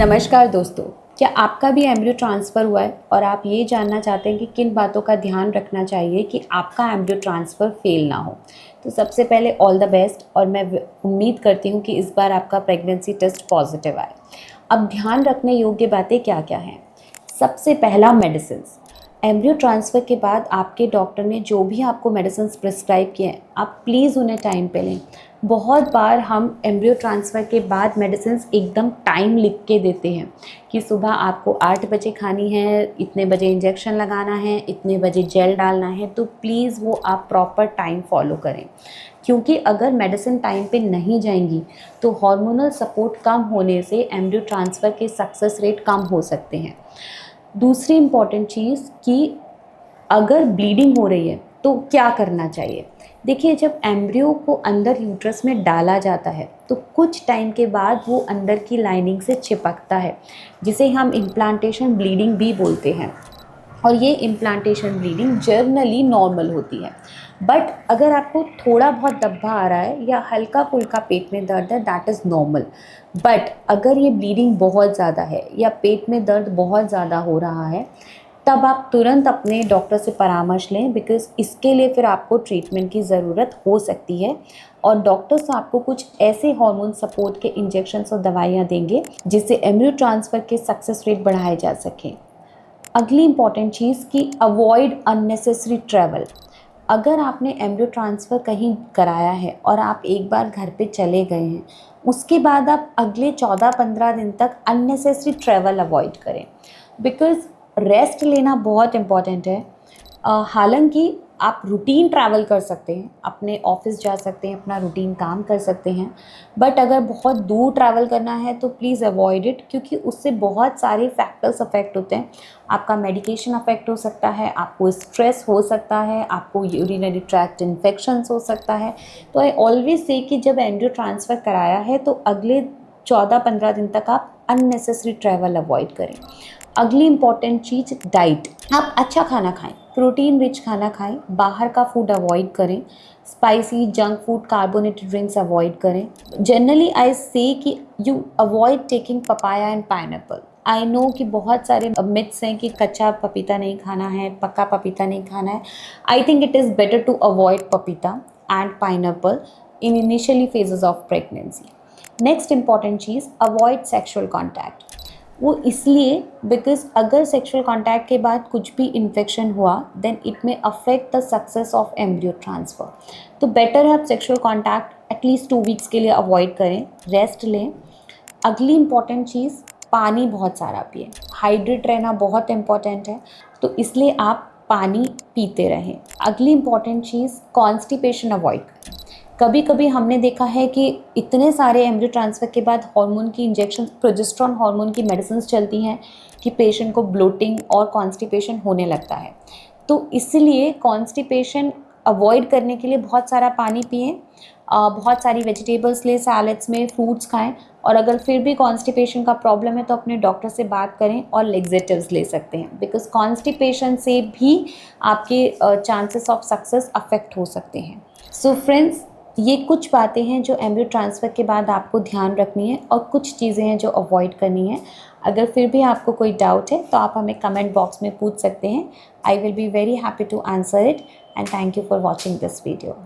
नमस्कार दोस्तों, क्या आपका भी एम्ब्रियो ट्रांसफ़र हुआ है और आप ये जानना चाहते हैं कि किन बातों का ध्यान रखना चाहिए कि आपका एम्ब्रियो ट्रांसफ़र फेल ना हो। तो सबसे पहले ऑल द बेस्ट और मैं उम्मीद करती हूँ कि इस बार आपका प्रेगनेंसी टेस्ट पॉजिटिव आए। अब ध्यान रखने योग्य बातें क्या-क्या हैं? सबसे पहला मेडिसिन्स। एम्ब्रियो ट्रांसफ़र के बाद आपके डॉक्टर ने जो भी आपको मेडिसिन्स प्रिस्क्राइब किए हैं, आप प्लीज़ उन्हें टाइम पे लें। बहुत बार हम एम्ब्रियो ट्रांसफ़र के बाद मेडिसिन्स एकदम टाइम लिख के देते हैं कि सुबह आपको 8 बजे खानी है, इतने बजे इंजेक्शन लगाना है, इतने बजे जेल डालना है, तो प्लीज़ वो आप प्रॉपर टाइम फॉलो करें। क्योंकि अगर मेडिसिन टाइम पे नहीं जाएंगी तो हार्मोनल सपोर्ट कम होने से एम्ब्रियो ट्रांसफ़र के सक्सेस रेट कम हो सकते हैं। दूसरी इम्पॉर्टेंट चीज़ कि अगर ब्लीडिंग हो रही है तो क्या करना चाहिए? देखिए, जब एम्ब्रियो को अंदर यूट्रस में डाला जाता है तो कुछ टाइम के बाद वो अंदर की लाइनिंग से चिपकता है, जिसे हम इम्प्लांटेशन ब्लीडिंग भी बोलते हैं। और ये इम्प्लांटेशन ब्लीडिंग जर्नली नॉर्मल होती है। बट अगर आपको थोड़ा बहुत दब्बा आ रहा है या हल्का फुल्का पेट में दर्द है, दैट इज़ नॉर्मल। बट अगर ये ब्लीडिंग बहुत ज़्यादा है या पेट में दर्द बहुत ज़्यादा हो रहा है, तब आप तुरंत अपने डॉक्टर से परामर्श लें, बिकॉज़ इसके लिए फिर आपको ट्रीटमेंट की ज़रूरत हो सकती है और डॉक्टर्स आपको कुछ ऐसे हार्मोन सपोर्ट के इंजेक्शंस और दवाइयाँ देंगे जिससे एम्ब्रियो ट्रांसफ़र के सक्सेस रेट बढ़ाए जा सकें। अगली इम्पॉर्टेंट चीज़ कि अवॉइड अननेसेसरी ट्रैवल। अगर आपने एम्ब्रियो ट्रांसफ़र कहीं कराया है और आप एक बार घर पे चले गए हैं, उसके बाद आप अगले 14-15 दिन तक अननेसेसरी ट्रैवल अवॉइड करें, बिकॉज़ रेस्ट लेना बहुत इम्पॉर्टेंट है। हालांकि आप रूटीन ट्रैवल कर सकते हैं, अपने ऑफिस जा सकते हैं, अपना रूटीन काम कर सकते हैं, बट अगर बहुत दूर ट्रैवल करना है तो प्लीज़ अवॉइड इट, क्योंकि उससे बहुत सारे फैक्टर्स अफेक्ट होते हैं। आपका मेडिकेशन अफेक्ट हो सकता है, आपको स्ट्रेस हो सकता है, आपको यूरिनरी ट्रैक्ट इन्फेक्शंस हो सकता है। तो आई ऑलवेज से कि जब एम्ब्रियो ट्रांसफ़र कराया है तो अगले 14-15 दिन तक आप अननेसेसरी ट्रैवल अवॉइड करें। अगली इम्पॉर्टेंट चीज़ डाइट। आप अच्छा खाना खाएं, प्रोटीन रिच खाना खाएं, बाहर का फूड अवॉइड करें, spicy junk food carbonated drinks avoid करें। जनरली आई से कि you avoid taking papaya and pineapple. I know कि बहुत सारे मिथ्स हैं कि कच्चा पपीता नहीं खाना है, पक्का पपीता नहीं खाना है। I think it is better to avoid papita and pineapple in initially phases of pregnancy. Next important चीज़, अवॉइड सेक्शुअल कॉन्टैक्ट। वो इसलिए बिकॉज अगर सेक्सुअल कांटेक्ट के बाद कुछ भी इन्फेक्शन हुआ देन इट में affect the success of embryo transfer. तो बेटर है आप सेक्सुअल कांटेक्ट एटलीस्ट 2 वीक्स के लिए अवॉइड करें, रेस्ट लें। अगली इम्पॉर्टेंट चीज़, पानी बहुत सारा पिएं। हाइड्रेट रहना बहुत इम्पॉर्टेंट है, तो इसलिए आप पानी पीते रहें। अगली इम्पॉर्टेंट चीज़, कॉन्स्टिपेशन अवॉइड करें। कभी कभी हमने देखा है कि इतने सारे एम्ब्रियो ट्रांसफ़र के बाद हार्मोन की इंजेक्शन, प्रोजेस्टेरॉन हार्मोन की मेडिसिन्स चलती हैं कि पेशेंट को ब्लोटिंग और कॉन्स्टिपेशन होने लगता है। तो इसलिए कॉन्स्टिपेशन अवॉइड करने के लिए बहुत सारा पानी पिएं, बहुत सारी वेजिटेबल्स लें, सैलड्स में फ्रूट्स खाएं, और अगर फिर भी कॉन्स्टिपेशन का प्रॉब्लम है तो अपने डॉक्टर से बात करें और लेग्जेटिव्स ले सकते हैं, बिकॉज कॉन्स्टिपेशन से भी आपके चांसेस ऑफ सक्सेस अफेक्ट हो सकते हैं। सो फ्रेंड्स, ये कुछ बातें हैं जो एम्ब्रियो ट्रांसफ़र के बाद आपको ध्यान रखनी है और कुछ चीज़ें हैं जो अवॉइड करनी है। अगर फिर भी आपको कोई डाउट है तो आप हमें कमेंट बॉक्स में पूछ सकते हैं। I will be very happy to answer it, and thank you for watching this video.